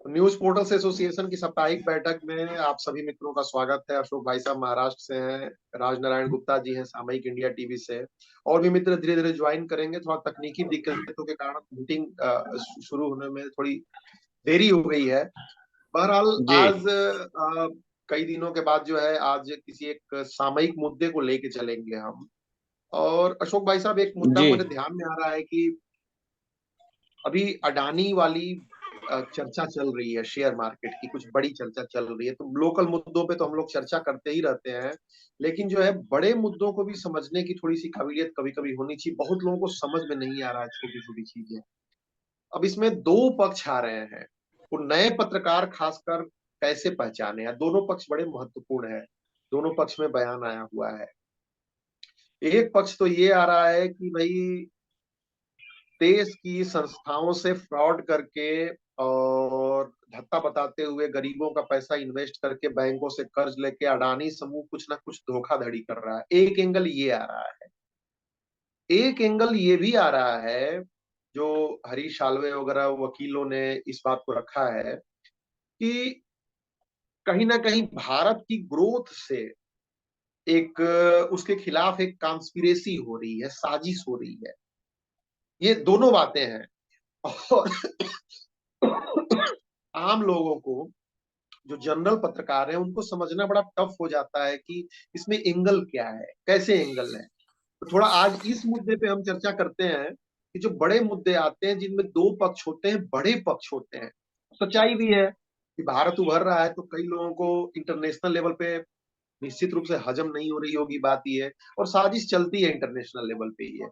News portals association की साप्ताहिक बैठक में आप सभी मित्रों का स्वागत है। अशोक भाई साहब महाराष्ट्र से हैं, राजनारायण गुप्ता जी हैं सामयिक इंडिया टीवी से, और भी मित्र धीरे धीरे ज्वाइन करेंगे। थोड़ा तकनीकी दिक्कतों के कारण मीटिंग शुरू होने में थोड़ी देरी हो गई है। बहरहाल जी। आज कई दिनों के बाद जो है, आज किसी एक सामयिक मुद्दे को लेके चलेंगे हम। और अशोक भाई साहब, एक मुद्दा जी। मेरे ध्यान में आ रहा है कि अभी अडानी वाली चर्चा चल रही है, शेयर मार्केट की कुछ बड़ी चर्चा चल रही है। तो लोकल मुद्दों पे तो हम लोग चर्चा करते ही रहते हैं, लेकिन जो है बड़े मुद्दों को भी समझने की थोड़ी सी काबिलियत कभी कभी होनी चाहिए। बहुत लोगों को समझ में नहीं आ रहा है छोटी छोटी चीजें। अब इसमें दो पक्ष आ रहे हैं, वो नए पत्रकार खासकर कैसे पहचाने, या दोनों पक्ष बड़े महत्वपूर्ण है। दोनों पक्ष में बयान आया हुआ है। एक पक्ष तो ये आ रहा है कि भाई देश की संस्थाओं से फ्रॉड करके और धत्ता बताते हुए गरीबों का पैसा इन्वेस्ट करके बैंकों से कर्ज लेके अडानी समूह कुछ ना कुछ धोखाधड़ी कर रहा है। एक एंगल ये आ रहा है। एक एंगल ये भी आ रहा है, जो हरीश साल्वे वगैरह वकीलों ने इस बात को रखा है कि कहीं ना कहीं भारत की ग्रोथ से एक उसके खिलाफ एक कॉन्स्पिरेसी हो रही है, साजिश हो रही है। ये दोनों बातें हैं। और आम लोगों को, जो जनरल पत्रकार हैं, उनको समझना बड़ा टफ हो जाता है कि इसमें एंगल क्या है, कैसे एंगल है। तो थोड़ा आज इस मुद्दे पे हम चर्चा करते हैं कि जो बड़े मुद्दे आते हैं जिनमें दो पक्ष होते हैं, बड़े पक्ष होते हैं। सच्चाई भी है कि भारत उभर रहा है, तो कई लोगों को इंटरनेशनल लेवल पे निश्चित रूप से हजम नहीं हो रही होगी, बात ये है। और साजिश चलती है इंटरनेशनल लेवल पे ही है,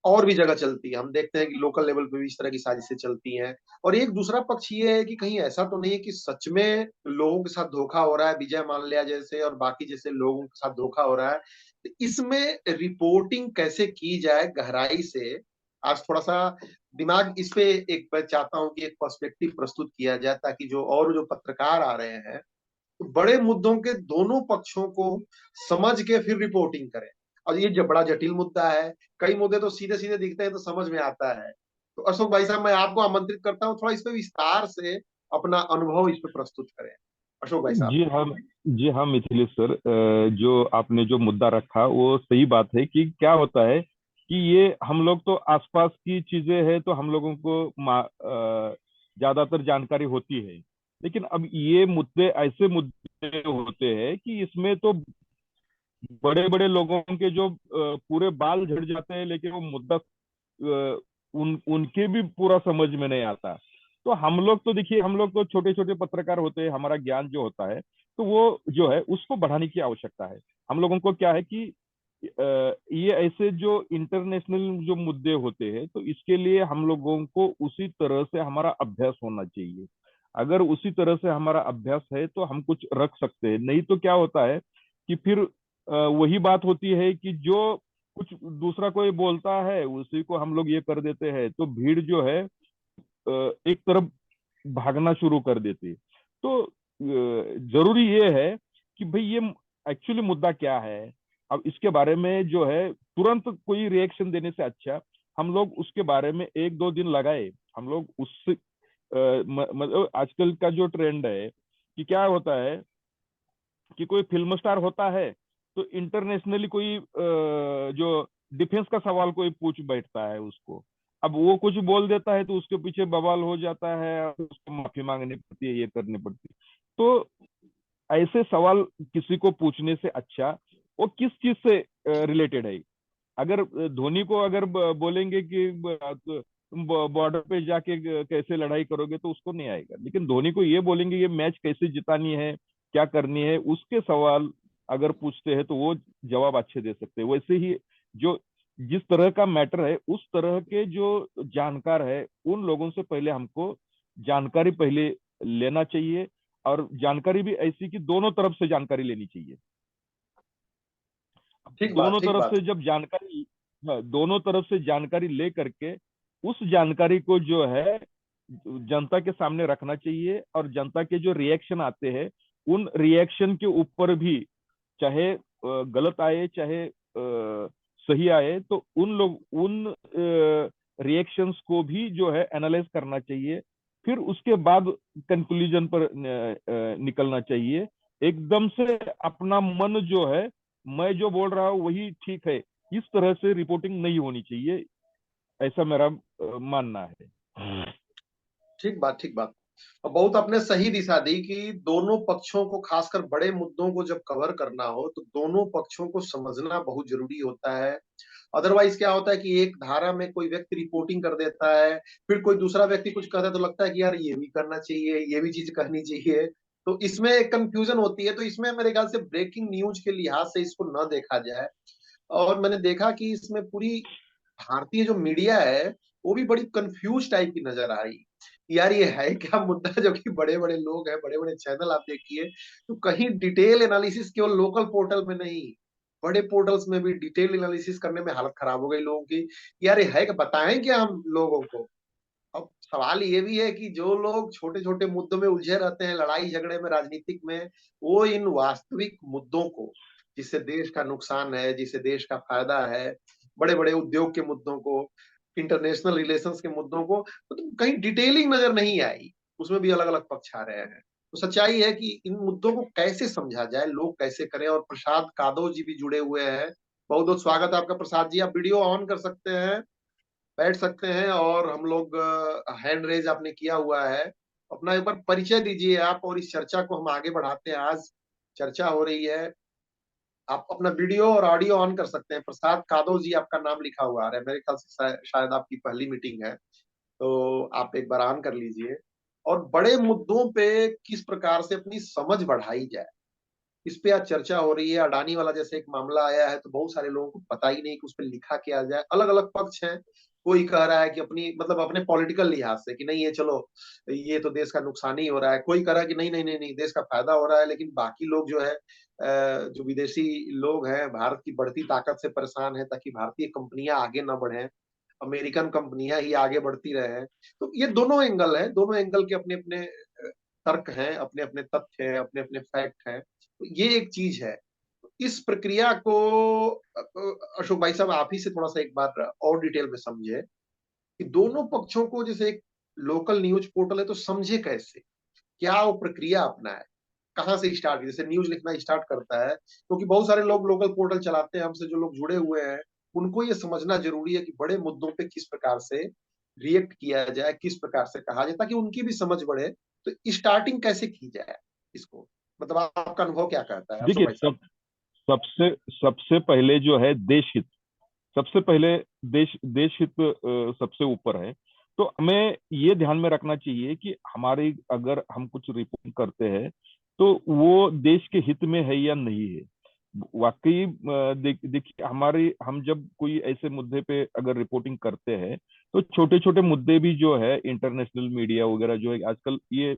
और भी जगह चलती है। हम देखते हैं कि लोकल लेवल पे भी इस तरह की साजिशें चलती हैं। और एक दूसरा पक्ष ये है कि कहीं ऐसा तो नहीं है कि सच में लोगों के साथ धोखा हो रहा है, विजय माल्या जैसे और बाकी जैसे लोगों के साथ धोखा हो रहा है। तो इसमें रिपोर्टिंग कैसे की जाए गहराई से, आज थोड़ा सा दिमाग इस पे, एक मैं चाहता हूं कि एक पर्सपेक्टिव प्रस्तुत किया जाए, ताकि जो पत्रकार आ रहे हैं तो बड़े मुद्दों के दोनों पक्षों को समझ के फिर रिपोर्टिंग करें। और ये जो बड़ा जटिल मुद्दा है, कई मुद्दे तो सीधे सीधे दिखते हैं तो समझ में आता है। तो अशोक भाई साहब, मैं आपको आमंत्रित करता हूँ, थोड़ा इस पे विस्तार से अपना अनुभव इस पे प्रस्तुत करें, अशोक भाई साहब। जी हम जी हाँ मिथिलेश सर, जो आपने जो मुद्दा रखा वो सही बात है कि क्या होता है कि ये हम लोग तो आसपास की चीजें हैं तो हम लोगों को ज्यादातर जानकारी होती है। लेकिन अब ये मुद्दे ऐसे मुद्दे होते हैं कि इसमें तो बड़े बड़े लोगों के जो पूरे बाल झड़ जाते हैं, लेकिन वो मुद्दा उनके भी पूरा समझ में नहीं आता। तो हम लोग तो देखिए, हम लोग तो छोटे छोटे पत्रकार होते हैं, हमारा ज्ञान जो होता है तो वो जो है उसको बढ़ाने की आवश्यकता है। हम लोगों को क्या है कि ये ऐसे जो इंटरनेशनल जो मुद्दे होते हैं तो इसके लिए हम लोगों को उसी तरह से हमारा अभ्यास होना चाहिए। अगर उसी तरह से हमारा अभ्यास है तो हम कुछ रख सकते हैं, नहीं तो क्या होता है कि फिर वही बात होती है कि जो कुछ दूसरा कोई बोलता है उसी को हम लोग ये कर देते हैं, तो भीड़ जो है एक तरफ भागना शुरू कर देती है। तो जरूरी ये है कि भाई ये एक्चुअली मुद्दा क्या है। अब इसके बारे में जो है तुरंत कोई रिएक्शन देने से अच्छा हम लोग उसके बारे में एक दो दिन लगाए। हम लोग उस मतलब आजकल का जो ट्रेंड है कि क्या होता है कि कोई फिल्म स्टार होता है तो इंटरनेशनली कोई जो डिफेंस का सवाल कोई पूछ बैठता है उसको। अब वो कुछ बोल देता है तो उसके पीछे बवाल हो जाता है, उसको माफी मांगनी पड़ती है, ये करनी पड़ती है। तो ऐसे सवाल किसी को पूछने से अच्छा वो किस चीज से रिलेटेड है। अगर धोनी को अगर बोलेंगे कि तुम बॉर्डर पे जाके कैसे लड़ाई करोगे तो उसको नहीं आएगा, लेकिन धोनी को ये बोलेंगे ये मैच कैसे जितानी है, क्या करनी है, उसके सवाल अगर पूछते हैं तो वो जवाब अच्छे दे सकते हैं। वैसे ही जो जिस तरह का मैटर है उस तरह के जो जानकार है उन लोगों से पहले हमको जानकारी पहले लेना चाहिए। और जानकारी भी ऐसी कि दोनों तरफ से जानकारी लेनी चाहिए। ठीक बात, दोनों ठीक तरफ बात। से जब जानकारी, हाँ, दोनों तरफ से जानकारी ले करके उस जानकारी को जो है जनता के सामने रखना चाहिए। और जनता के जो रिएक्शन आते हैं उन रिएक्शन के ऊपर भी, चाहे गलत आए चाहे सही आए, तो उन लोग उन रिएक्शंस को भी जो है एनालाइज करना चाहिए। फिर उसके बाद कंक्लूजन पर निकलना चाहिए। एकदम से अपना मन जो है, मैं जो बोल रहा हूँ वही ठीक है, इस तरह से रिपोर्टिंग नहीं होनी चाहिए, ऐसा मेरा मानना है। ठीक बात, ठीक बात। और बहुत आपने सही दिशा दी कि दोनों पक्षों को, खासकर बड़े मुद्दों को जब कवर करना हो तो दोनों पक्षों को समझना बहुत जरूरी होता है। अदरवाइज क्या होता है कि एक धारा में कोई व्यक्ति रिपोर्टिंग कर देता है, फिर कोई दूसरा व्यक्ति कुछ कहता है तो लगता है कि यार ये भी करना चाहिए, ये भी चीज करनी चाहिए। तो इसमें एक कंफ्यूजन होती है। तो इसमें मेरे ख्याल से ब्रेकिंग न्यूज के लिहाज से इसको न देखा जाए। और मैंने देखा कि इसमें पूरी भारतीय जो मीडिया है वो भी बड़ी कंफ्यूज टाइप की नजर आ रही। यार ये है क्या मुद्दा, जो कि बड़े बड़े लोग हैं, बड़े बड़े चैनल आप देखिए, तो कहीं डिटेल एनालिसिस केवल लोकल पोर्टल में नहीं, बड़े पोर्टल्स में भी डिटेल एनालिसिस करने में हालत खराब हो गई लोगों की। यार ये है कि बताएं क्या हम लोगों को। अब सवाल ये भी है कि जो लोग छोटे छोटे मुद्दों में उलझे रहते हैं, लड़ाई झगड़े में, राजनीतिक में, वो इन वास्तविक मुद्दों को, जिससे देश का नुकसान है, जिससे देश का फायदा है, बड़े बड़े उद्योग के मुद्दों को, इंटरनेशनल रिलेशंस के मुद्दों को, तो कहीं डिटेलिंग नजर नहीं आई। उसमें भी अलग अलग पक्ष आ रहे हैं। तो सच्चाई है कि इन मुद्दों को कैसे समझा जाए, लोग कैसे करें। और प्रसाद कादव जी भी जुड़े हुए हैं। बहुत बहुत स्वागत है आपका प्रसाद जी। आप वीडियो ऑन कर सकते हैं, बैठ सकते हैं। और हम लोग, हैंड रेज आपने किया हुआ है, अपना एक बार परिचय दीजिए आप, और इस चर्चा को हम आगे बढ़ाते हैं। आज चर्चा हो रही है, आप अपना वीडियो और ऑडियो ऑन कर सकते हैं। प्रसाद कादव जी आपका नाम लिखा हुआ आ रहा है, मेरे ख्याल से शायद आपकी पहली मीटिंग है। तो आप एक बार ऑन कर लीजिए। और बड़े मुद्दों पे किस प्रकार से अपनी समझ बढ़ाई जाए, इस पे आज चर्चा हो रही है। अडानी वाला जैसे एक मामला आया है, तो बहुत सारे लोगों को पता ही नहीं कि उस पर लिखा क्या जाए। अलग अलग पक्ष हैं। कोई कह रहा है कि अपनी, मतलब अपने पॉलिटिकल लिहाज से कि नहीं ये चलो, ये तो देश का नुकसान ही हो रहा है। कोई कह रहा है कि नहीं नहीं नहीं नहीं, देश का फायदा हो रहा है। लेकिन बाकी लोग जो है, जो विदेशी लोग हैं, भारत की बढ़ती ताकत से परेशान है, ताकि भारतीय कंपनियां आगे ना बढ़े, अमेरिकन कंपनियां ही आगे बढ़ती रहे। तो ये दोनों एंगल है, दोनों एंगल के अपने अपने तर्क हैं, अपने अपने तथ्य हैं, अपने अपने फैक्ट हैं। तो ये एक चीज है। इस प्रक्रिया को अशोक भाई साहब आप ही से थोड़ा सा एक बार और डिटेल में समझे कि दोनों पक्षों को, जैसे एक लोकल न्यूज पोर्टल है तो समझे कैसे, क्या वो प्रक्रिया अपना है, कहाँ से स्टार्ट, जैसे न्यूज लिखना स्टार्ट करता है। क्योंकि बहुत सारे लोग लोकल पोर्टल चलाते हैं, हमसे जो लोग जुड़े हुए हैं, उनको ये समझना जरूरी है कि बड़े मुद्दों पे किस प्रकार से रिएक्ट किया जाए, किस प्रकार से कहा जाए, ताकि उनकी भी समझ बढ़े। तो स्टार्टिंग कैसे की जाए इसको, मतलब आपका अनुभव क्या कहता है अशोक देखिए, भाई साहब। सबसे सबसे पहले जो है देश हित, सबसे पहले देश हित सबसे ऊपर है। तो हमें ये ध्यान में रखना चाहिए कि हमारी, अगर हम कुछ रिपोर्ट करते हैं तो वो देश के हित में है या नहीं है। वाकई देखिए, हमारी, हम जब कोई ऐसे मुद्दे पे अगर रिपोर्टिंग करते हैं तो छोटे छोटे मुद्दे भी जो है, इंटरनेशनल मीडिया वगैरह जो है आजकल, ये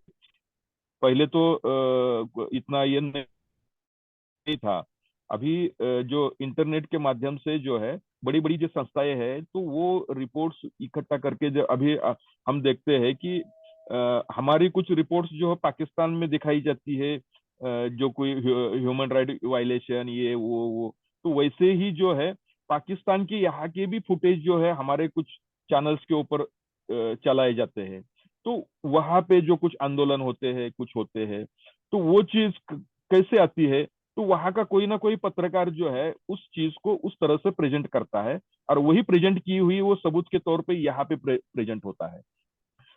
पहले तो इतना ये नहीं था। अभी जो इंटरनेट के माध्यम से जो है, बड़ी बड़ी जो संस्थाएं हैं, तो वो रिपोर्ट्स इकट्ठा करके, जो अभी हम देखते हैं कि हमारी कुछ रिपोर्ट्स जो है पाकिस्तान में दिखाई जाती है, जो कोई ह्यूमन राइट वायलेशन, ये वो, तो वैसे ही जो है पाकिस्तान की यहाँ के भी फुटेज जो है हमारे कुछ चैनल्स के ऊपर चलाए जाते हैं। तो वहां पे जो कुछ आंदोलन होते हैं, कुछ होते हैं, तो वो चीज कैसे आती है, तो वहां का कोई ना कोई पत्रकार जो है उस चीज को उस तरह से प्रेजेंट करता है, और वही प्रेजेंट की हुई वो सबूत के तौर पे यहाँ पे प्रेजेंट होता है।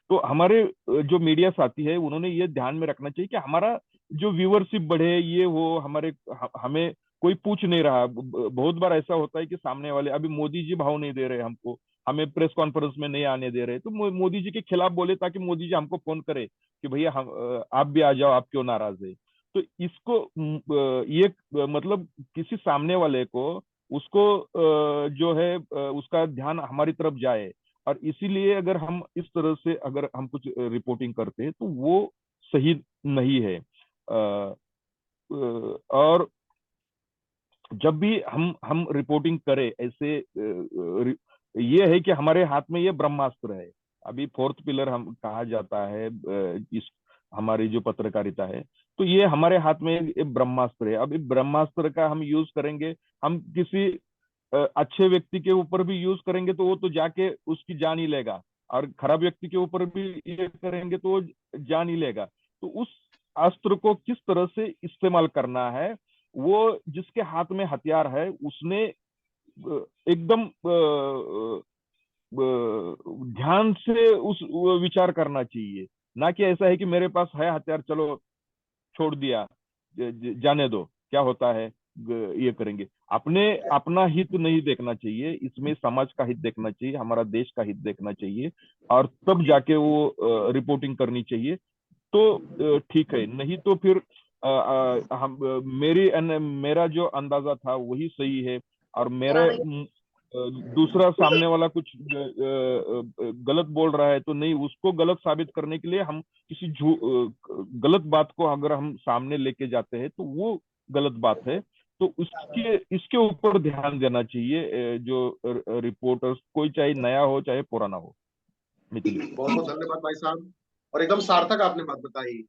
तो हमारे जो मीडिया साथी है, उन्होंने ये ध्यान में रखना चाहिए कि हमारा जो व्यूअरशिप बढ़े, ये वो हमारे, हमें कोई पूछ नहीं रहा। बहुत बार ऐसा होता है कि सामने वाले, अभी मोदी जी भाव नहीं दे रहे हमको, हमें प्रेस कॉन्फ्रेंस में नहीं आने दे रहे, तो मोदी जी के खिलाफ बोले ताकि मोदी जी हमको फोन करे कि भैया हम, आप भी आ जाओ, आप क्यों नाराज है। तो इसको ये मतलब किसी सामने वाले को, उसको जो है उसका ध्यान हमारी तरफ जाए। और इसीलिए अगर हम इस तरह से अगर हम कुछ रिपोर्टिंग करते हैं तो वो सही नहीं है। और जब भी हम रिपोर्टिंग करें ऐसे, ये है कि हमारे हाथ में ये ब्रह्मास्त्र है। अभी फोर्थ पिलर हम कहा जाता है इस हमारी जो पत्रकारिता है, तो ये हमारे हाथ में एक ब्रह्मास्त्र है। अब इस ब्रह्मास्त्र का हम यूज करेंगे, हम किसी अच्छे व्यक्ति के ऊपर भी यूज करेंगे तो वो तो जाके उसकी जान ही लेगा। और खराब व्यक्ति के ऊपर भी ये करेंगे तो वो जान ही लेगा। तो उस अस्त्र को किस तरह से इस्तेमाल करना है, वो जिसके हाथ में हथियार है उसने एकदम ध्यान से उस वो विचार करना चाहिए। ना कि ऐसा है कि मेरे पास है हथियार, चलो छोड़ दिया, जाने दो क्या होता है, ये करेंगे। अपने अपना हित नहीं देखना चाहिए, इसमें समाज का हित देखना चाहिए, हमारा देश का हित देखना चाहिए, और तब जाके वो रिपोर्टिंग करनी चाहिए। तो ठीक है, नहीं तो फिर हम मेरा जो अंदाजा था वही सही है, और मेरे दूसरा सामने वाला कुछ गलत बोल रहा है, तो नहीं, उसको गलत साबित करने के लिए हम किसी गलत बात को अगर हम सामने लेके जाते हैं तो वो गलत बात है। तो उसके इसके ऊपर ध्यान देना चाहिए जो रिपोर्टर्स, कोई चाहे नया हो चाहे पुराना हो। मिथिलेश। बहुत बहुत धन्यवाद भाई साहब, और एकदम सार्थक आपने बात बताई।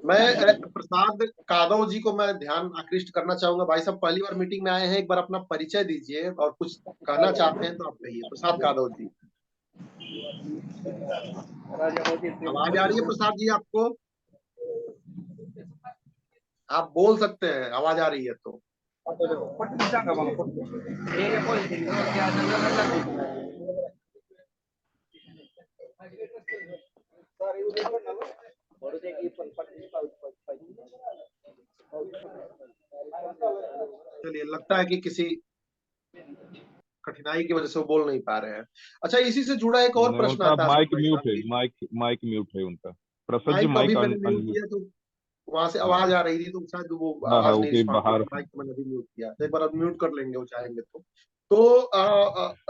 मैं प्रसाद कादव जी को मैं ध्यान आकृष्ट करना चाहूंगा। भाई साहब पहली बार मीटिंग में आए हैं, एक बार अपना परिचय दीजिए और कुछ कहना चाहते हैं तो आप कहिए। प्रसाद कादव जी, आवाज आ रही है प्रसाद जी आपको? आप बोल सकते हैं, आवाज आ रही है तो। चलिए, लगता है कि किसी कठिनाई की वजह से वो बोल नहीं पा रहे हैं। अच्छा, इसी से जुड़ा एक और नहीं, प्रश्न उनका आता है अशोक माइक भाई साहब म्यूट है, की। माइक म्यूट है उनका। प्रसाद जी माइक को अभी माइक मैंने म्यूट अनम्यूट। किया तो वहां से आवाज हाँ आ रही थी, तो शायद वो हाँ हाँ, आवाज नहीं ओके, रिस्पॉन्ड की, बाहर। तो माइक को मैंने अभी म्यूट किया, तो एक बार अब म्यूट कर लेंगे वो चाहेंगे तो। तो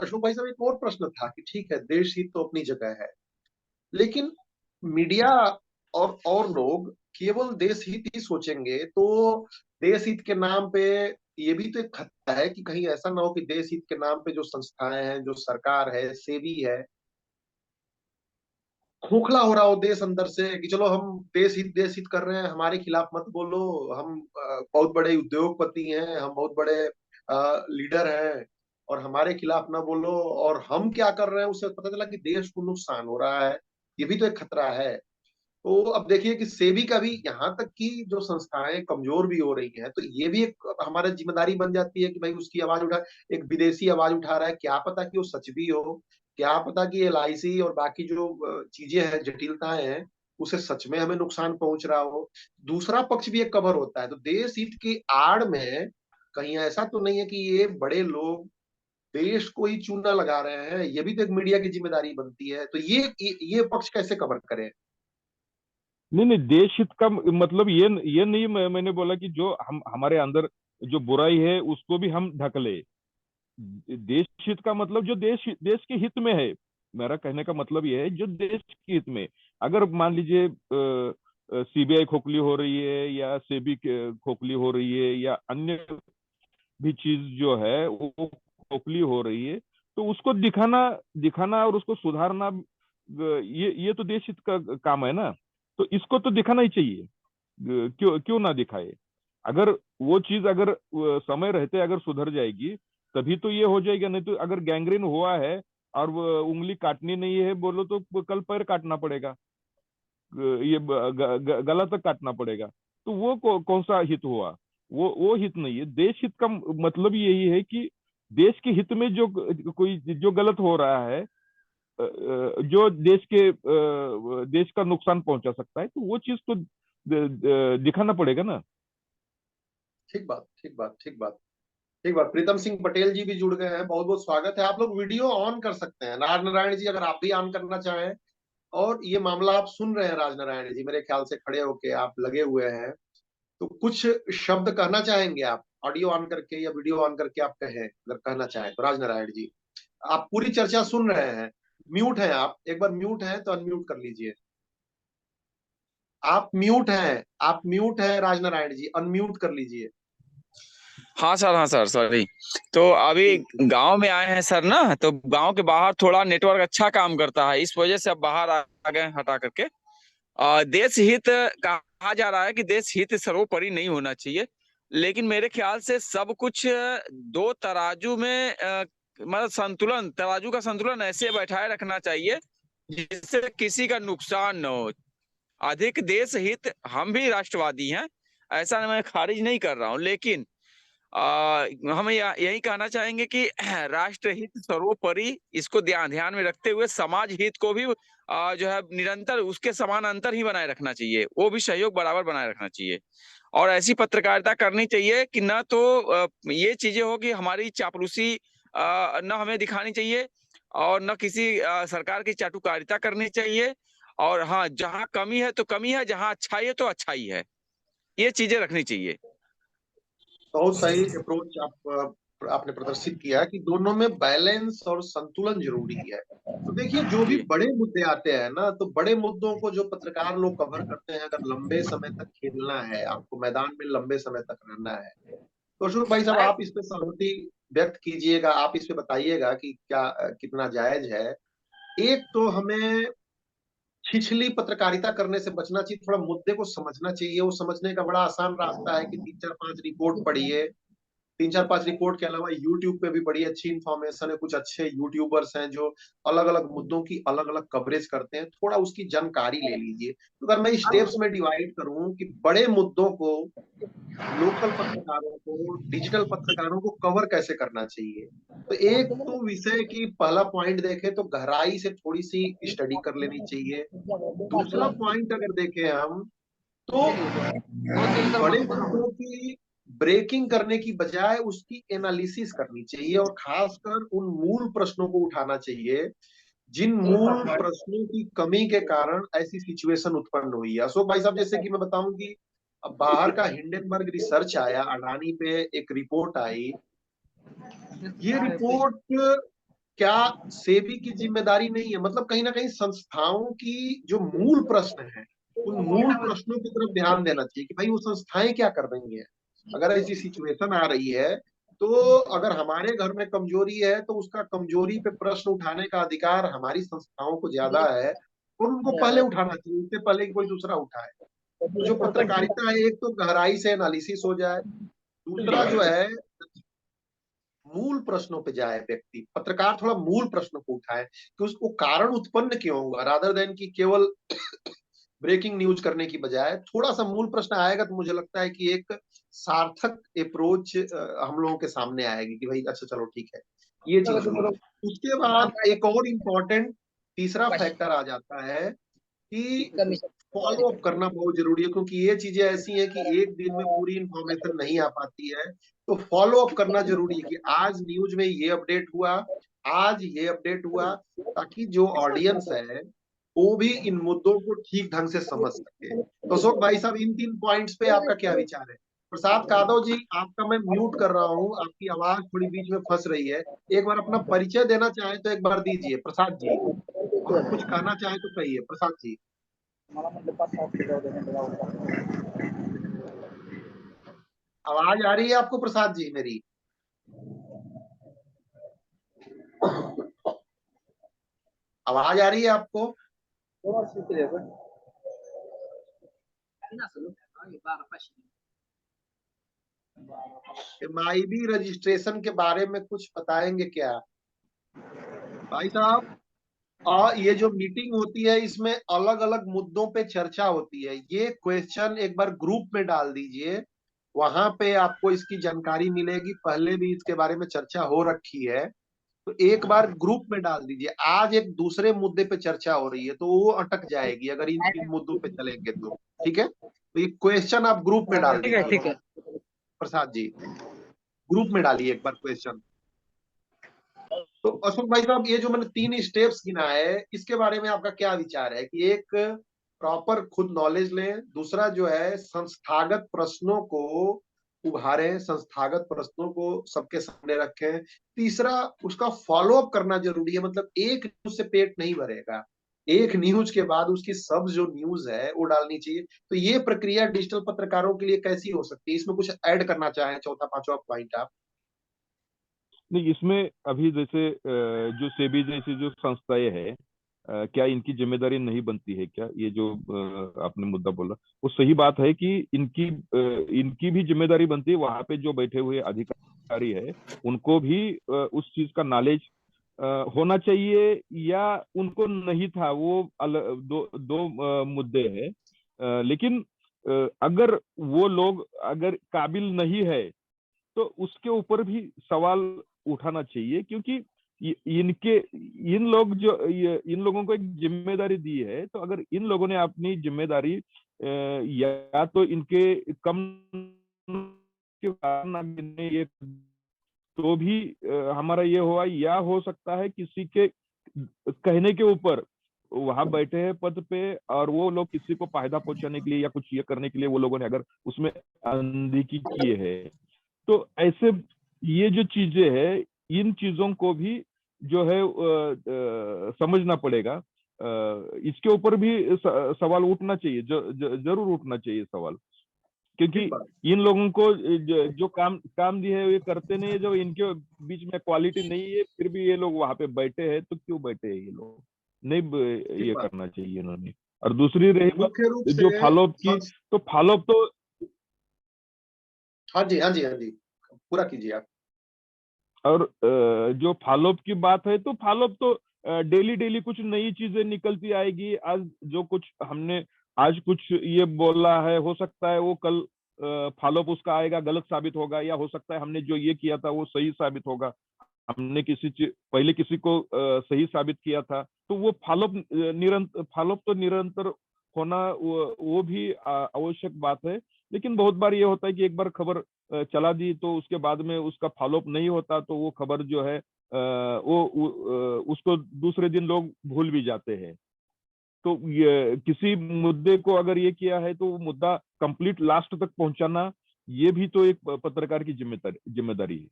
अशोक भाई साहब, एक और प्रश्न था कि ठीक है, देश हित तो अपनी जगह है, लेकिन मीडिया और लोग केवल देश हित ही सोचेंगे तो देश हित के नाम पे ये भी तो एक खतरा है कि कहीं ऐसा ना हो कि देश हित के नाम पे जो संस्थाएं हैं, जो सरकार है, सेवी है, खोखला हो रहा हो देश अंदर से कि चलो हम देश हित कर रहे हैं, हमारे खिलाफ मत बोलो, हम बहुत बड़े उद्योगपति हैं, हम बहुत बड़े लीडर हैं, और हमारे खिलाफ ना बोलो, और हम क्या कर रहे हैं उससे पता चला कि देश को नुकसान हो रहा है। ये भी तो एक खतरा है। तो अब देखिए कि सेबी का भी, यहाँ तक कि जो संस्थाएं कमजोर भी हो रही हैं, तो ये भी एक हमारी जिम्मेदारी बन जाती है कि भाई उसकी आवाज उठा, एक विदेशी आवाज उठा रहा है, क्या पता कि वो सच भी हो, क्या पता कि एलआईसी और बाकी जो चीजें हैं, जटिलताएं हैं, उसे सच में हमें नुकसान पहुंच रहा हो। दूसरा पक्ष भी एक कवर होता है, तो देश हित की आड़ में कहीं ऐसा तो नहीं है कि ये बड़े लोग देश को ही चूना लगा रहे हैं। ये भी तो एक मीडिया की जिम्मेदारी बनती है। तो ये पक्ष कैसे कवर करें? नहीं नहीं, देश हित का मतलब ये नहीं, मैंने बोला कि जो हम हमारे अंदर जो बुराई है उसको भी हम ढक ले। देश हित का मतलब जो देश के हित में है, मेरा कहने का मतलब ये है जो देश के हित में। अगर मान लीजिए सीबीआई खोखली हो रही है, या सेबी खोखली हो रही है, या अन्य भी चीज जो है वो खोखली हो रही है, तो उसको दिखाना दिखाना और उसको सुधारना, ये तो देश हित का काम है ना। तो इसको तो दिखाना ही चाहिए। क्यों क्यों ना दिखाए? अगर वो चीज अगर समय रहते अगर सुधर जाएगी तभी तो ये हो जाएगा। नहीं तो अगर गैंग्रीन हुआ है और वो उंगली काटनी नहीं है बोलो तो कल पैर काटना पड़ेगा, ये गला तक काटना पड़ेगा। तो वो कौन सा हित हुआ? वो हित नहीं है। देश हित का मतलब यही है कि देश के हित में जो कोई जो गलत हो रहा है, जो देश का नुकसान पहुंचा सकता है, तो वो चीज तो दिखाना पड़ेगा ना। ठीक बात, ठीक बात, ठीक बात, ठीक बात। प्रीतम सिंह पटेल जी भी जुड़ गए हैं, बहुत बहुत स्वागत है। आप लोग वीडियो ऑन कर सकते हैं, राज नारायण जी, अगर आप भी ऑन करना चाहें। और ये मामला आप सुन रहे हैं, राज नारायण जी मेरे ख्याल से खड़े होके आप लगे हुए हैं, तो कुछ शब्द कहना चाहेंगे आप? ऑडियो ऑन करके या वीडियो ऑन करके आप कहें, अगर कहना चाहें तो। राज नारायण जी, आप पूरी चर्चा सुन रहे हैं, म्यूट हैं आप, एक बार म्यूट हैं तो अनम्यूट कर लीजिए। आप म्यूट हैं राज नारायण जी, अनम्यूट कर लीजिए। हाँ सर, सॉरी। तो अभी जी जी। गांव में आए हैं सर ना, तो गांव के बाहर थोड़ा नेटवर्क अच्छा काम करता है, इस वजह से अब बाहर आ गए हटा करके। देश हित कहा जा रहा है कि देश हित सर्वोपरि नहीं होना चाहिए, लेकिन मेरे ख्याल से सब कुछ दो तराजू में मतलब संतुलन, तराजू का संतुलन ऐसे बैठाए रखना चाहिए जिससे किसी का नुकसान न हो। अधिक देश हित, हम भी राष्ट्रवादी हैं, ऐसा मैं खारिज नहीं कर रहा हूं, लेकिन हम यही कहना चाहेंगे कि राष्ट्र हित सर्वोपरि, इसको ध्यान में रखते हुए समाज हित को भी जो है निरंतर उसके समानांतर ही बनाए रखना चाहिए, वो भी सहयोग बराबर बनाए रखना चाहिए। और ऐसी पत्रकारिता करनी चाहिए कि न तो ये चीजें हो कि हमारी चापलूसी न हमें दिखानी चाहिए, और न किसी सरकार की चाटुकारिता करनी चाहिए। और हाँ, जहाँ कमी है तो कमी है, जहाँ अच्छाई है तो अच्छाई है, ये चीजें रखनी चाहिए। बहुत सही अप्रोच आपने प्रदर्शित किया कि दोनों में बैलेंस और संतुलन जरूरी है। तो देखिए, जो भी जी बड़े मुद्दे आते हैं ना, तो बड़े मुद्दों को जो पत्रकार लोग कवर करते हैं, अगर लंबे समय तक खेलना है, आपको मैदान में लंबे समय तक रहना है, तो अशोक भाई साहब, आप इस पे सहमति व्यक्त कीजिएगा, आप इस पे बताइएगा कि क्या कितना जायज है। एक तो हमें छिछली पत्रकारिता करने से बचना चाहिए, थोड़ा मुद्दे को समझना चाहिए। वो समझने का बड़ा आसान रास्ता है कि 3-4-5 रिपोर्ट पढ़िए। 3-4-5 रिपोर्ट के अलावा यूट्यूब पे भी बड़ी अच्छी इंफॉर्मेशन है, कुछ अच्छे यूट्यूबर्स हैं जो अलग अलग मुद्दों की अलग अलग कवरेज करते हैं, थोड़ा उसकी जानकारी ले लीजिए। तो अगर मैं स्टेप्स में डिवाइड करूं कि बड़े मुद्दों को लोकल पत्रकारों को, डिजिटल पत्रकारों को कवर कैसे करना चाहिए, तो एक तो विषय की पहला पॉइंट देखें तो गहराई से थोड़ी सी स्टडी कर लेनी चाहिए। दूसरा पॉइंट अगर देखें हम, तो बड़े मुद्दों की ब्रेकिंग करने की बजाय उसकी एनालिसिस करनी चाहिए, और खासकर उन मूल प्रश्नों को उठाना चाहिए जिन मूल प्रश्नों की कमी के कारण ऐसी सिचुएशन उत्पन्न हुई है। अशोक भाई साहब, जैसे कि मैं बताऊं कि अब बाहर का हिंडनबर्ग रिसर्च आया, अडानी पे एक रिपोर्ट आई। ये रिपोर्ट क्या सेबी की जिम्मेदारी नहीं है, मतलब कहीं ना कहीं संस्थाओं की जो मूल प्रश्न है, उन मूल प्रश्नों की तरफ ध्यान देना चाहिए कि भाई वो संस्थाएं क्या कर रही हैं। अगर ऐसी सिचुएशन आ रही है, तो अगर हमारे घर में कमजोरी है, तो उसका कमजोरी पे प्रश्न उठाने का अधिकार हमारी संस्थाओं को ज्यादा है, और उनको पहले उठाना चाहिए, उससे पहले कि कोई दूसरा उठाए। तो जो पत्रकारिता है, एक तो गहराई से एनालिसिस हो जाए, दूसरा जो है मूल प्रश्नों पे जाए व्यक्ति, पत्रकार थोड़ा मूल प्रश्न को उठाए कि उसको कारण उत्पन्न क्यों हुआ, रादर देन कि केवल ब्रेकिंग न्यूज करने की बजाय थोड़ा सा मूल प्रश्न आएगा, तो मुझे लगता है कि एक सार्थक अप्रोच हम लोगों के सामने आएगी कि भाई अच्छा चलो ठीक है, ये चीज हुई। उसके बाद एक और इम्पोर्टेंट तीसरा फैक्टर आ जाता है कि फॉलो अप करना बहुत जरूरी है, क्योंकि ये चीजें ऐसी हैं कि एक दिन में पूरी इंफॉर्मेशन नहीं आ पाती है। तो फॉलो अप करना जरूरी है कि आज न्यूज में ये अपडेट हुआ, आज ये अपडेट हुआ, ताकि जो ऑडियंस है वो भी इन मुद्दों को ठीक ढंग से समझ सके। तो अशोक भाई साहब, इन 3 पॉइंट्स पे आपका क्या विचार है? प्रसाद कादव जी, आपका मैं म्यूट कर रहा हूँ, आपकी आवाज थोड़ी बीच में फंस रही है। एक बार अपना परिचय देना चाहे तो एक बार दीजिए प्रसाद जी, और कुछ कहना चाहे तो कहिए प्रसाद जी। आवाज आ रही है आपको प्रसाद जी मेरी? आवाज आ रही है आपको? एमआईबी रजिस्ट्रेशन के बारे में कुछ बताएंगे क्या भाई साहब? ये जो मीटिंग होती है, इसमें अलग अलग मुद्दों पे चर्चा होती है। ये क्वेश्चन एक बार ग्रुप में डाल दीजिए, वहां पे आपको इसकी जानकारी मिलेगी। पहले भी इसके बारे में चर्चा हो रखी है, तो एक बार ग्रुप में डाल दीजिए। आज एक दूसरे मुद्दे पे चर्चा हो रही है, तो वो अटक जाएगी अगर इन 3 मुद्दों पे चलेंगे तो। ठीक है, तो ये क्वेश्चन आप ग्रुप में डाल ठीक है, दीजिए ठीक है। प्रसाद जी, ग्रुप में डालिए एक बार क्वेश्चन। तो अशोक भाई साहब, ये जो मैंने 3 स्टेप्स गिनाए, इसके बारे में आपका क्या विचार है? कि एक प्रॉपर खुद नॉलेज लें, दूसरा जो है संस्थागत प्रश्नों को उभारें, संस्थागत प्रश्नों को सबके सामने रखें, तीसरा उसका फॉलो अप करना जरूरी है। मतलब एक न्यूज से पेट नहीं भरेगा, एक न्यूज के बाद उसकी सब जो न्यूज है वो डालनी चाहिए। तो ये प्रक्रिया डिजिटल पत्रकारों के लिए कैसी हो सकती है? इसमें कुछ ऐड करना चाहें, चौथा पांचवा पॉइंट आप? नहीं, इसमें अभी जैसे जो सेबी जैसी जो संस्थाएं हैं, क्या इनकी जिम्मेदारी नहीं बनती है क्या? ये जो आपने मुद्दा बोला, वो सही बात है कि इनकी भी जिम्मेदारी बनती है। वहां पे जो बैठे हुए अधिकारी है, उनको भी उस चीज का नॉलेज होना चाहिए या उनको नहीं था, वो दो दो मुद्दे हैं। लेकिन अगर वो लोग अगर काबिल नहीं है तो उसके ऊपर भी सवाल उठाना चाहिए, क्योंकि इनके इन लोग जो इन लोगों को एक जिम्मेदारी दी है, तो अगर इन लोगों ने अपनी जिम्मेदारी या तो इनके कम के कारण ये तो भी हमारा ये हुआ, या हो सकता है किसी के कहने के ऊपर वहां बैठे हैं पद पे और वो लोग किसी को फायदा पहुंचाने के लिए या कुछ ये करने के लिए वो लोगों ने अगर उसमें अनदेखी किए है, तो ऐसे ये जो चीजें है इन चीजों को भी जो है समझना पड़ेगा। इसके ऊपर भी सवाल उठना चाहिए, जरूर उठना चाहिए सवाल, क्योंकि इन लोगों को जो काम दिए है ये करते नहीं है, जो इनके बीच में क्वालिटी नहीं है फिर भी ये लोग वहां पे बैठे हैं, तो क्यों बैठे हैं ये लोग? नहीं ये करना चाहिए इन्होंने। और दूसरी रही मुख्य रूप जो से फॉलोअप की, तो फॉलोअप तो हाँ जी हाँ जी हाँ जी, पूरा कीजिए आप। और जो फॉलोअप की बात है, तो फॉलोअप तो डेली डेली कुछ नई चीजें निकलती आएगी। आज जो कुछ हमने आज कुछ ये बोला है, हो सकता है वो कल फॉलोअप उसका आएगा गलत साबित होगा, या हो सकता है हमने जो ये किया था वो सही साबित होगा। हमने पहले किसी को सही साबित किया था, तो वो फॉलोअप तो निरंतर होना वो भी आवश्यक बात है। लेकिन बहुत बार ये होता है कि एक बार खबर चला दी तो उसके बाद में उसका फॉलोअप नहीं होता, तो वो खबर जो है उसको दूसरे दिन लोग भूल भी जाते हैं। तो ये किसी मुद्दे को अगर ये किया है तो वो मुद्दा कंप्लीट लास्ट तक पहुंचाना, ये भी तो एक पत्रकार की जिम्मेदारी है।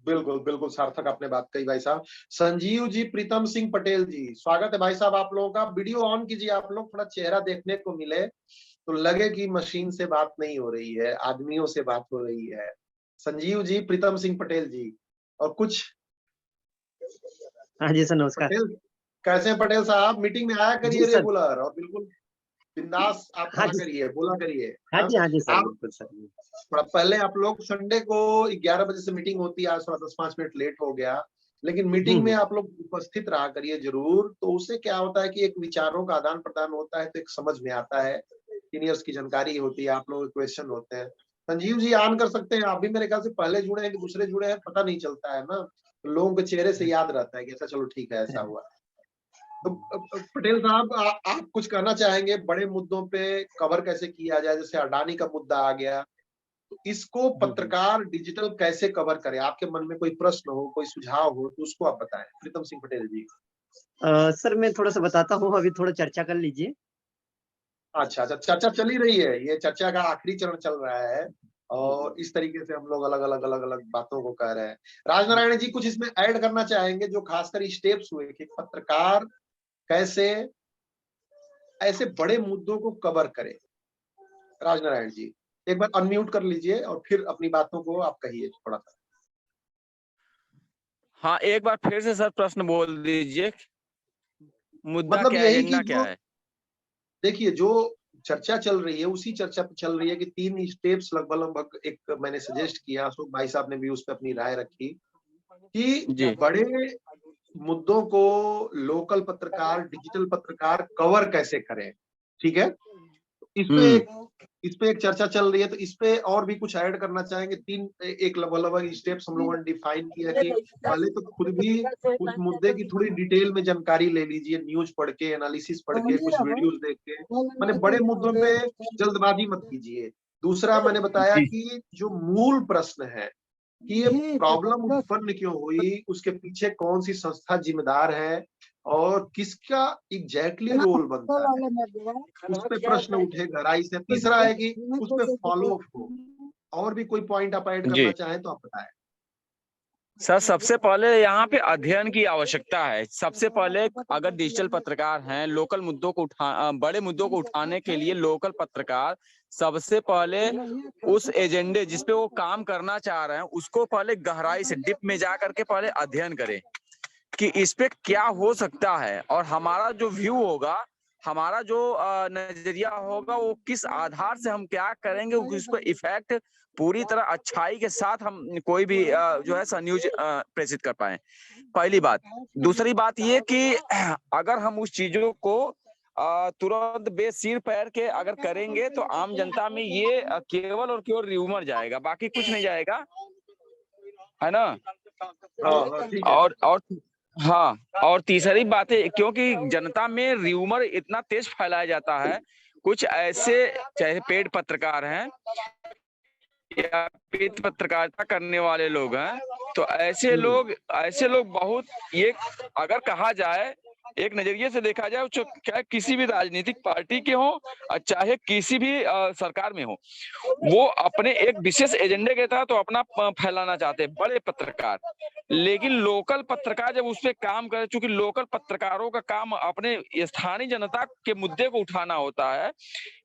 बिल्कुल बिल्कुल सार्थक आपने बात कही भाई साहब। संजीव जी, प्रीतम सिंह पटेल जी, स्वागत है भाई साहब आप लोगों का। वीडियो ऑन कीजिए आप लोग, थोड़ा चेहरा देखने को मिले तो लगे कि मशीन से बात नहीं हो रही है, आदमियों से बात हो रही है। संजीव जी, प्रीतम सिंह पटेल जी और कुछ। हाँ जी सर, नमस्कार। पटेल, कैसे हैं पटेल साहब? मीटिंग में आया करिए रेगुलर और बिल्कुल बिंदास आप हाँ कहा करिए, बोला करिए। हाँ जी सर, आप बिल्कुल सर। थोड़ा पहले आप लोग संडे को 11 बजे से मीटिंग होती है, आज थोड़ा 10-5 मिनट लेट हो गया, लेकिन मीटिंग में आप लोग उपस्थित रहा करिए जरूर। तो उससे क्या होता है कि एक विचारों का आदान प्रदान होता है, तो एक समझ में आता है, सीनियर्स की जानकारी होती है, आप लोगों के क्वेश्चन होते हैं। संजीव जी ऑन कर सकते हैं, आप भी मेरे ख्याल से पहले जुड़े हैं कि दूसरे जुड़े हैं, पता नहीं चलता है ना, तो लोगों के चेहरे से याद रहता है कि ऐसा, चलो ठीक है ऐसा हुआ। तो पटेल साहब आप कुछ कहना चाहेंगे बड़े मुद्दों पे कवर कैसे किया जाए? जैसे अडानी का मुद्दा आ गया, तो इसको पत्रकार डिजिटल कैसे कवर करे? आपके मन में कोई प्रश्न हो, कोई सुझाव हो तो उसको आप बताएं, प्रीतम सिंह पटेल जी। सर मैं थोड़ा सा बताता हूँ, अभी थोड़ा चर्चा कर लीजिए। अच्छा, चर्चा चल ही रही है, ये चर्चा का आखिरी चरण चल रहा है और इस तरीके से हम लोग अलग अलग बातों को कह रहे हैं। राजनारायण जी कुछ इसमें ऐड करना चाहेंगे, जो खासकर स्टेप्स हुए कि पत्रकार कैसे ऐसे बड़े मुद्दों को कवर करे? राजनारायण जी एक बार अनम्यूट कर लीजिए और फिर अपनी बातों को आप कहिए थोड़ा सा। हाँ, एक बार फिर से सर प्रश्न बोल दीजिए, मुद्दा मतलब क्या है, यही कि एजेंडा क्या है? देखिए जो चर्चा चल रही है उसी चर्चा पे चल रही है कि 3 स्टेप्स लगभग एक मैंने सजेस्ट किया, अशोक भाई साहब ने भी उस पर अपनी राय रखी कि बड़े मुद्दों को लोकल पत्रकार, डिजिटल पत्रकार कवर कैसे करें। ठीक है, इस पे एक चर्चा चल रही है, तो इस पे और भी कुछ ऐड करना चाहेंगे? 3 एक लगभग स्टेप्स हम लोगों ने डिफाइन किया कि पहले तो खुद भी उस मुद्दे की थोड़ी डिटेल में जानकारी ले लीजिए, न्यूज पढ़ के, एनालिसिस पढ़ के, कुछ वीडियोस देख के, मैंने बड़े मुद्दों पे जल्दबाजी मत कीजिए। दूसरा मैंने बताया कि जो मूल प्रश्न है कि ये प्रॉब्लम उत्पन्न क्यों हुई, उसके पीछे कौन सी संस्था जिम्मेदार है और किसका एग्जैक्टली रोल बनता है, उस पे प्रश्न उठे गहराई से। तीसरा है कि उस पे फॉलो अप हो। और भी कोई पॉइंट आप ऐड करना चाहें तो आप बताएं। सर सबसे पहले यहाँ पे अध्ययन की आवश्यकता है। सबसे पहले अगर डिजिटल पत्रकार हैं, लोकल मुद्दों को बड़े मुद्दों को उठाने के लिए लोकल पत्रकार सबसे पहले उस एजेंडे जिसपे वो काम करना चाह रहे हैं उसको पहले गहराई से डिप में जा करके पहले अध्ययन करें कि इस पे क्या हो सकता है, और हमारा जो व्यू होगा, हमारा जो नजरिया होगा, वो किस आधार से हम क्या करेंगे, उस पर इफेक्ट पूरी तरह अच्छाई के साथ हम कोई भी जो है न्यूज प्रेषित कर पाए, पहली बात। दूसरी बात ये कि अगर हम उस चीजों को तुरंत बेसिर पैर के अगर करेंगे तो आम जनता में ये केवल और केवल र्यूमर जाएगा, बाकी कुछ नहीं जाएगा, है ना। हाँ, ठीक है। और हाँ, और तीसरी बात है, क्योंकि जनता में र्यूमर इतना तेज फैलाया जाता है, कुछ ऐसे चाहे पेड पत्रकार हैं या पेड पत्रकारिता करने वाले लोग हैं, तो ऐसे लोग बहुत, ये अगर कहा जाए एक नजरिए से देखा जाए, चाहे किसी भी राजनीतिक पार्टी के हो और चाहे किसी भी सरकार में हो, वो अपने एक विशेष एजेंडे के तहत तो अपना फैलाना चाहते हैं बड़े पत्रकार, लेकिन लोकल पत्रकार जब उस पर काम करे, चूंकि लोकल पत्रकारों का काम अपने स्थानीय जनता के मुद्दे को उठाना होता है,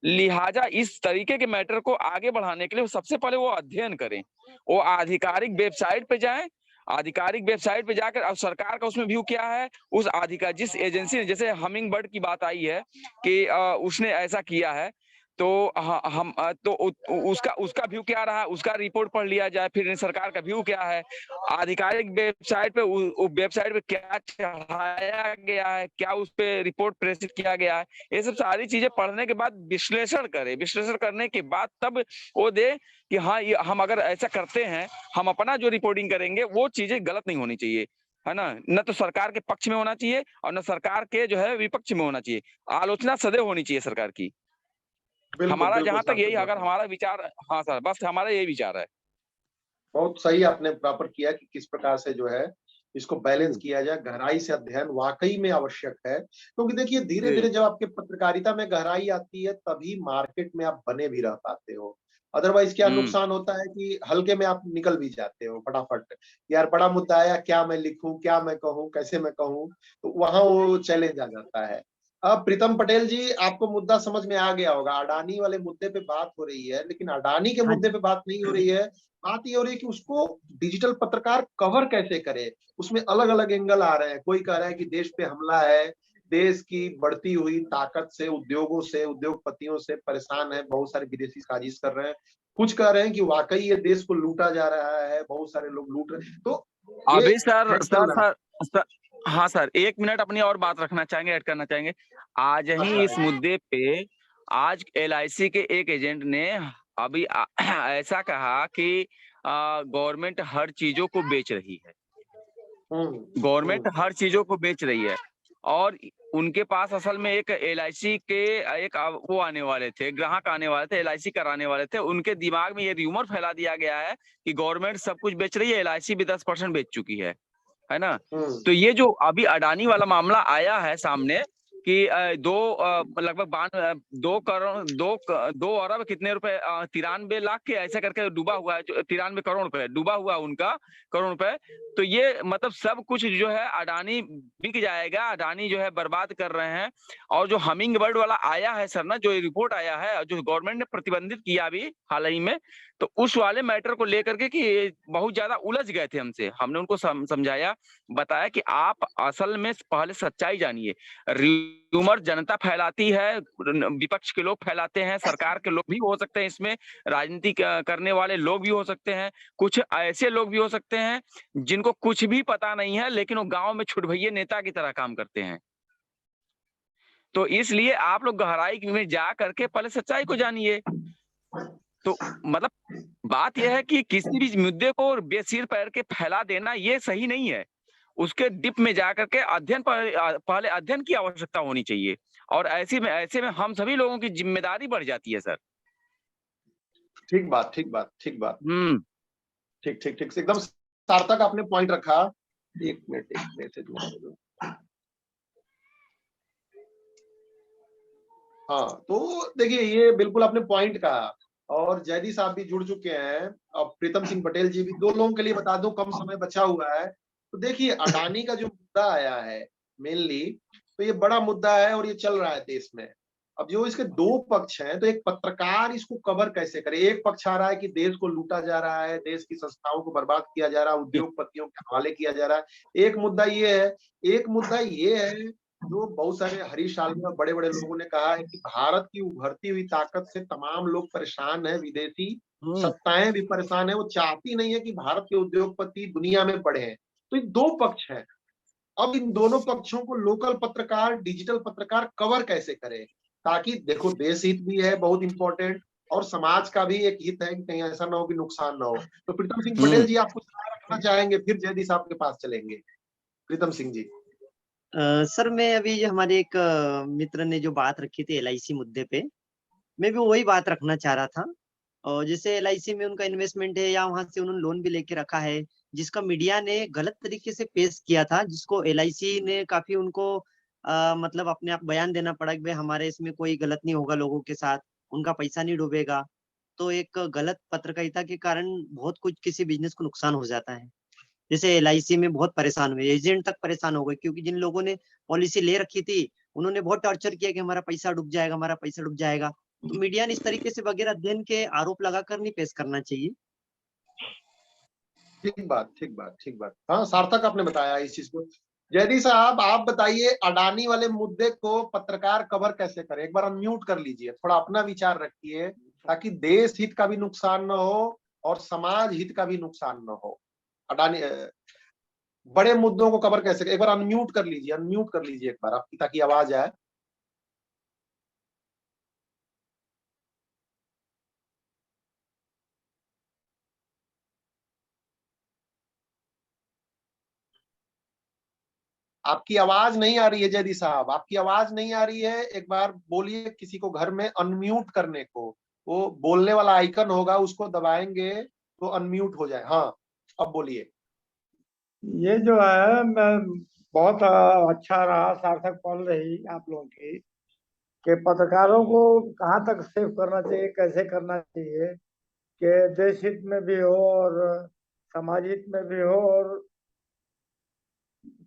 लिहाजा इस तरीके के मैटर को आगे बढ़ाने के लिए सबसे पहले वो अध्ययन करें, वो आधिकारिक वेबसाइट पे जाएं, आधिकारिक वेबसाइट पे जाकर अब सरकार का उसमें व्यू क्या है, उस आधिकारिक जिस एजेंसी ने, जैसे हमिंग बर्ड की बात आई है कि उसने ऐसा किया है, तो हम तो उसका व्यू क्या रहा, उसका रिपोर्ट पढ़ लिया जाए, फिर सरकार का व्यू क्या है, आधिकारिक वेबसाइट पे वेबसाइट पे क्या चढ़ाया गया है, क्या उस पे रिपोर्ट प्रेषित किया गया है, ये सब सारी चीजें पढ़ने के बाद विश्लेषण करें, विश्लेषण करने के बाद तब वो दे कि हाँ, ये हम अगर ऐसा करते हैं, हम अपना जो रिपोर्टिंग करेंगे वो चीजें गलत नहीं होनी चाहिए, है ना, न तो सरकार के पक्ष में होना चाहिए और न सरकार के जो है विपक्ष में होना चाहिए, आलोचना सदैव होनी चाहिए सरकार की। हमारा जहां तक यही, अगर हमारा विचार, हाँ सर, बस हमारा यही विचार है। बहुत सही आपने प्रॉपर किया कि किस प्रकार से जो है इसको बैलेंस किया जाए, गहराई से अध्ययन वाकई में आवश्यक है, क्योंकि देखिए धीरे धीरे जब आपके पत्रकारिता में गहराई आती है तभी मार्केट में आप बने भी रह पाते हो, अदरवाइज क्या नुकसान होता है कि हल्के में आप निकल भी जाते हो फटाफट, यार बड़ा मुद्दा आया, क्या मैं लिखूं, क्या मैं कहूं, कैसे मैं कहूं, तो वहां वो चैलेंज आ जाता है। अब प्रीतम पटेल जी, आपको मुद्दा समझ में आ गया होगा, अडानी वाले मुद्दे पे बात हो रही है, लेकिन अडानी के हाँ मुद्दे पे बात नहीं हो रही है, बात ये हो रही है कि उसको डिजिटल पत्रकार कवर कैसे करे, उसमें अलग अलग एंगल आ रहे हैं, कोई कह रहा है कि देश पे हमला है, देश की बढ़ती हुई ताकत से, उद्योगों से, उद्योगपतियों से परेशान है, बहुत सारे विदेशी साजिश कर रहे हैं, कुछ कह रहे हैं कि वाकई ये देश को लूटा जा रहा है, बहुत सारे लोग लूट रहे हैं, तो अभी ये सर, हाँ सर, 1 मिनट अपनी और बात रखना चाहेंगे, ऐड करना चाहेंगे। आज ही इस मुद्दे पे आज LIC के एक एजेंट ने अभी ऐसा कहा कि गवर्नमेंट हर चीजों को बेच रही है, गवर्नमेंट हर चीजों को बेच रही है, और उनके पास असल में एक LIC के एक वो आने वाले थे, ग्राहक आने वाले थे, LIC कराने वाले थे, उनके दिमाग में ये र्यूमर फैला दिया गया है कि गवर्नमेंट सब कुछ बेच रही है, LIC भी 10% बेच चुकी है ना। तो ये जो अभी अडानी वाला मामला आया है सामने कि लगभग 2 अरब कितने रुपए, 93 लाख के ऐसे करके डूबा हुआ है, 93 करोड़ रुपए डूबा हुआ उनका, करोड़ रुपए, तो ये मतलब सब कुछ जो है अडानी बिक जाएगा, अडानी जो है बर्बाद कर रहे हैं। और जो हमिंग बर्ड वाला आया है सर ना, जो रिपोर्ट आया है, जो गवर्नमेंट ने प्रतिबंधित किया अभी हाल ही में, तो उस वाले मैटर को लेकर के कि बहुत ज्यादा उलझ गए थे हमने उनको समझाया, बताया कि आप असल में पहले सच्चाई जानिए, र्यूमर जनता फैलाती है, विपक्ष के लोग फैलाते हैं, सरकार के लोग भी हो सकते हैं, इसमें राजनीति करने वाले लोग भी हो सकते हैं, कुछ ऐसे लोग भी हो सकते हैं जिनको कुछ भी पता नहीं है, लेकिन वो गांव में छुटभइये नेता की तरह काम करते हैं। तो इसलिए आप लोग गहराई में जा करके पहले सच्चाई को जानिए। तो मतलब बात यह है कि किसी भी मुद्दे को बेसिर पैर के फैला देना ये सही नहीं है, उसके डिप में जाकर के पहले अध्ययन की आवश्यकता होनी चाहिए, और ऐसे में हम सभी लोगों की जिम्मेदारी बढ़ जाती है सर। ठीक बात, ठीक बात, ठीक बात, ठीक ठीक ठीक, एकदम सार्थक आपने पॉइंट रखा। एक मिनट हाँ, तो देखिए ये बिल्कुल आपने पॉइंट कहा, और जयदी साहब भी जुड़ चुके हैं, अब प्रीतम सिंह पटेल जी भी, 2 लोगों के लिए बता दूं, कम समय बचा हुआ है। तो देखिए अडानी का जो मुद्दा आया है मेनली, तो ये बड़ा मुद्दा है और ये चल रहा है देश में। अब जो इसके 2 पक्ष हैं, तो एक पत्रकार इसको कवर कैसे करे, एक पक्ष आ रहा है कि देश को लूटा जा रहा है, देश की संस्थाओं को बर्बाद किया जा रहा है, उद्योगपतियों के हवाले किया जा रहा है, एक मुद्दा ये है, एक मुद्दा ये है जो बहुत सारे हरीश साल्वे और बड़े बड़े लोगों ने कहा है कि भारत की उभरती हुई ताकत से तमाम लोग परेशान है, विदेशी सत्ताएं भी परेशान है, वो चाहती नहीं है कि भारत के उद्योगपति दुनिया में बढ़े हैं। तो ये दो पक्ष है। अब इन दोनों पक्षों को लोकल पत्रकार, डिजिटल पत्रकार कवर कैसे करें, ताकि देखो देश हित भी है बहुत इंपॉर्टेंट, और समाज का भी एक हित है कि कहीं ऐसा ना हो कि नुकसान ना हो। तो प्रीतम सिंह पटेल जी, आप कुछ सलाह रखना चाहेंगे, फिर जयदीप साहब के पास चलेंगे। प्रीतम सिंह जी। सर मैं अभी हमारे एक मित्र ने जो बात रखी थी LIC मुद्दे पे, मैं भी वही बात रखना चाह रहा था। और जैसे LIC में उनका इन्वेस्टमेंट है या वहां से उन्होंने लोन भी लेके रखा है, जिसका मीडिया ने गलत तरीके से पेश किया था, जिसको LIC ने काफी उनको मतलब अपने आप बयान देना पड़ा कि भाई हमारे इसमें कोई गलत नहीं होगा, लोगों के साथ उनका पैसा नहीं डूबेगा। तो एक गलत पत्रकारिता के कारण बहुत कुछ किसी बिजनेस को नुकसान हो जाता है। जैसे LIC में बहुत परेशान हुए, एजेंट तक परेशान हो गए, क्योंकि जिन लोगों ने पॉलिसी ले रखी थी उन्होंने बहुत टॉर्चर किया कि हमारा पैसा डूब जाएगा, हमारा पैसा डूब जाएगा। तो मीडिया ने इस तरीके से बगैर अध्ययन के आरोप लगाकर नहीं पेश करना चाहिए। ठीक बात, ठीक बात, ठीक बात। हाँ, सार्थक आपने बताया इस चीज को। जयदीप साहब, आप बताइए, अडानी वाले मुद्दे को पत्रकार कवर कैसे करें? एक बार अनम्यूट कर लीजिए, थोड़ा अपना विचार रखिए, ताकि देश हित का भी नुकसान न हो और समाज हित का भी नुकसान न हो। अडानी बड़े मुद्दों को कवर कैसे करें? एक बार अनम्यूट कर लीजिए, अनम्यूट कर लीजिए एक बार आपकी, ताकि आवाज आए। आपकी आवाज नहीं आ रही है जयदीप साहब, आपकी आवाज नहीं आ रही है। एक बार बोलिए किसी को घर में अनम्यूट करने को, वो बोलने वाला आइकन होगा, उसको दबाएंगे तो अनम्यूट हो जाए। हाँ, अब बोलिए। ये जो है, मैं बहुत अच्छा रहा सार्थक पढ़ रही आप लोगों की, कि पत्रकारों को कहाँ तक सेव करना चाहिए, कैसे करना चाहिए कि देश हित में भी हो और समाज हित में भी हो, और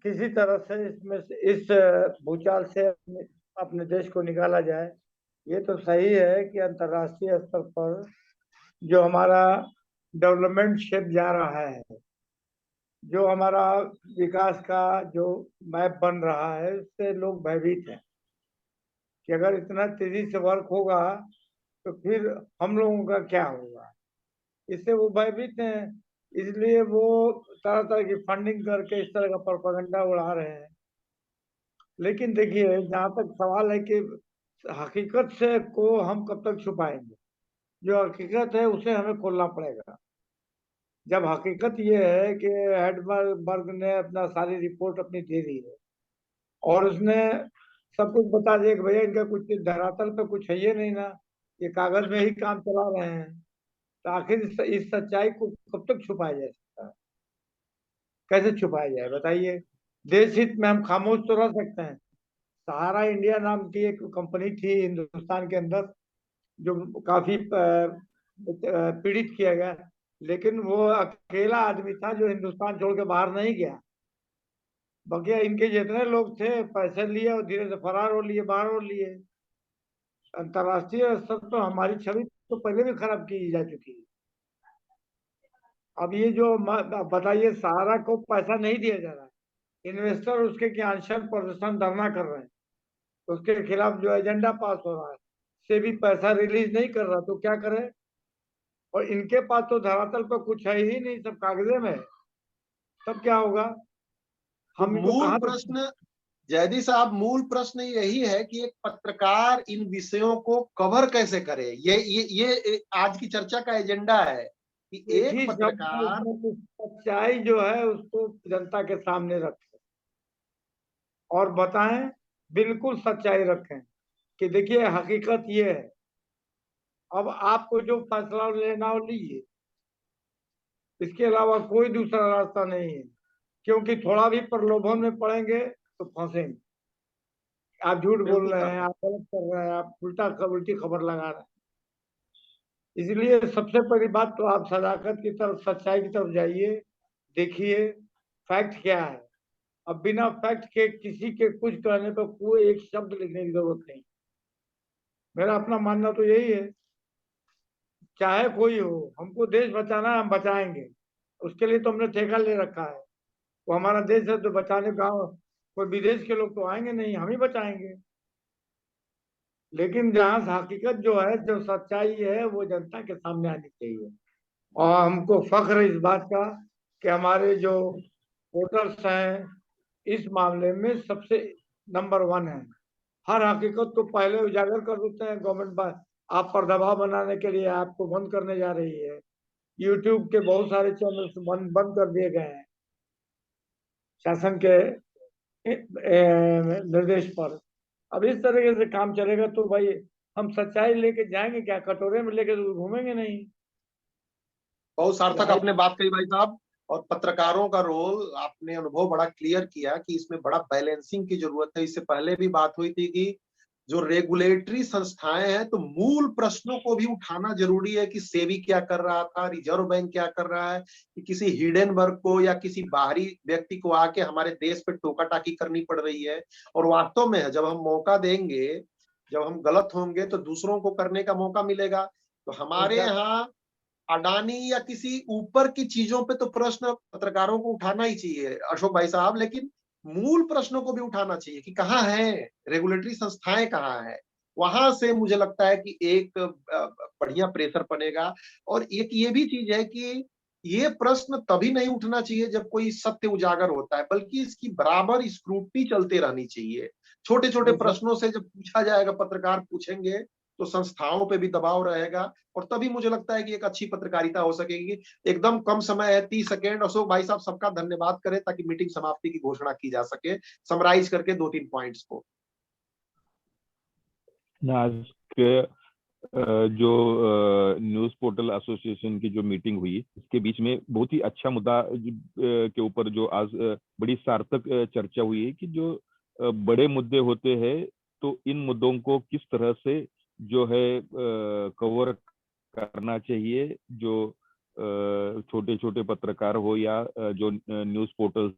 किसी तरह से इसमें से इस भूचाल से अपने देश को निकाला जाए। ये तो सही है कि अंतर्राष्ट्रीय स्तर पर जो हमारा डेवलपमेंट शेप जा रहा है, जो हमारा विकास का जो मैप बन रहा है, उससे लोग भयभीत हैं कि अगर इतना तेजी से वर्क होगा तो फिर हम लोगों का क्या होगा। इससे वो भयभीत हैं, इसलिए वो तरह तरह की फंडिंग करके इस तरह का प्रोपेगेंडा उड़ा रहे हैं। लेकिन देखिए, जहाँ तक सवाल है कि हकीकत से को हम कब तक छुपाएंगे, जो हकीकत है उसे हमें खोलना पड़ेगा। जब हकीकत ये है कि हेडबर्ग ने अपना सारी रिपोर्ट अपनी दे दी है और उसने सब कुछ बता दिया कि भैया इनका कुछ धरातल पे कुछ है ये नहीं ना, ये कागज में ही काम चला रहे हैं, तो आखिर इस सच्चाई को कब तक छुपाया जा सकता है? कैसे छुपाया जाए बताइए? देश हित में हम खामोश तो रह सकते हैं। सहारा इंडिया नाम की एक कंपनी थी हिंदुस्तान के अंदर, जो काफी पीड़ित किया गया, लेकिन वो अकेला आदमी था जो हिंदुस्तान छोड़ के बाहर नहीं गया। बाकी इनके जितने लोग थे पैसे लिए और धीरे से फरार हो लिए, बाहर हो लिए। अंतर्राष्ट्रीय स्तर पर हमारी छवि तो पहले भी खराब की जा चुकी है। अब ये जो बताइए, सहारा को पैसा नहीं दिया जा रहा है, इन्वेस्टर उसके क्या अनशन प्रदर्शन धरना कर रहे हैं, उसके खिलाफ जो एजेंडा पास हो रहा है, से भी पैसा रिलीज नहीं कर रहा, तो क्या करें? और इनके पास तो धरातल पर कुछ है ही नहीं, सब कागजे में है। तब क्या होगा? तो हम इनको मूल कहाँ तक। प्रश्न, जयदीप साहब, मूल प्रश्न यही है कि एक पत्रकार इन विषयों को कवर कैसे करे। ये आज की चर्चा का एजेंडा है कि एक एक ही शब्द में पत्रकार। इसमें कुछ सच्चाई जो है उसको जनता के सामने रखें और बताएं, बिल्कुल सच्चाई रखें कि देखिए हकीकत ये है। अब आपको जो फैसला लेना हो लीजिए, इसके अलावा कोई दूसरा रास्ता नहीं है, क्योंकि थोड़ा भी प्रलोभन में पड़ेंगे तो फंसेंगे। आप झूठ बोल बिल्कुल रहे हैं, सार्थक। आप गलत कर रहे हैं, आप उल्टी खबर लगा रहे हैं। इसलिए सबसे पहली बात तो आप सदाकत की तरफ, सच्चाई की तरफ जाइए, देखिए फैक्ट क्या है। अब बिना फैक्ट के किसी के कुछ कहने पर कोई एक शब्द लिखने की जरूरत नहीं। मेरा अपना मानना तो यही है, चाहे कोई हो, हमको देश बचाना है, हम बचाएंगे। उसके लिए तो हमने ठेका ले रखा है, वो हमारा देश है तो बचाने का कोई विदेश के लोग तो आएंगे नहीं, हम ही बचाएंगे। लेकिन जहाँ हकीकत जो है, जो सच्चाई है, वो जनता के सामने आनी चाहिए। और हमको फख्र है इस बात का कि हमारे जो वोटर्स हैं इस मामले में सबसे नंबर 1 है। हर हकीकत को पहले उजागर कर देते हैं गवर्नमेंट, आप पर दबाव बनाने के लिए आपको बंद करने जा रही है। यूट्यूब के बहुत सारे चैनल्स बंद बंद कर दिए गए हैं शासन के निर्देश पर। अब इस तरीके से काम चलेगा तो भाई हम सच्चाई लेके जाएंगे क्या? कटोरे में लेके तो घूमेंगे नहीं। बहुत सार्थक भाई आपने बात कही भाई साहब। और पत्रकारों का रोल आपने अनुभव बड़ा क्लियर किया कि इसमें बड़ा बैलेंसिंग की जरूरत है। इससे पहले भी बात हुई थी कि जो रेगुलेटरी संस्थाएं हैं तो मूल प्रश्नों को भी उठाना जरूरी है कि सेबी क्या कर रहा था, रिजर्व बैंक क्या कर रहा है, कि किसी हिडन वर्ग को या किसी बाहरी व्यक्ति को आके हमारे देश पे टोका टाकी करनी पड़ रही है। और वास्तव में जब हम मौका देंगे, जब हम गलत होंगे तो दूसरों को करने का मौका मिलेगा। तो हमारे यहाँ अडानी या किसी ऊपर की चीजों पे तो प्रश्न पत्रकारों को उठाना ही चाहिए अशोक भाई साहब, लेकिन मूल प्रश्नों को भी उठाना चाहिए कि कहाँ है रेगुलेटरी संस्थाएं, कहाँ है। वहां से मुझे लगता है कि एक बढ़िया प्रेशर बनेगा। और एक ये भी चीज है कि ये प्रश्न तभी नहीं उठना चाहिए जब कोई सत्य उजागर होता है, बल्कि इसकी बराबर स्क्रूटनी चलते रहनी चाहिए। छोटे छोटे प्रश्नों से जब पूछा जाएगा, पत्रकार पूछेंगे, तो संस्थाओं पे भी दबाव रहेगा। और तभी मुझे लगता है कि एक अच्छी पत्रकारिता हो सकेगी। एकदम कम समय है, 30 सेकेंड। अशोक भाई साहब सबका धन्यवाद करें ताकि मीटिंग समाप्ति की घोषणा की जा सके, समराइज करके 2-3 पॉइंट्स को। आज के जो न्यूज पोर्टल एसोसिएशन की जो मीटिंग हुई, इसके बीच में बहुत ही अच्छा मुद्दा के ऊपर जो आज बड़ी सार्थक चर्चा हुई है कि जो बड़े मुद्दे होते हैं तो इन मुद्दों को किस तरह से जो है कवर करना चाहिए। जो छोटे छोटे पत्रकार हो या जो न्यूज पोर्टल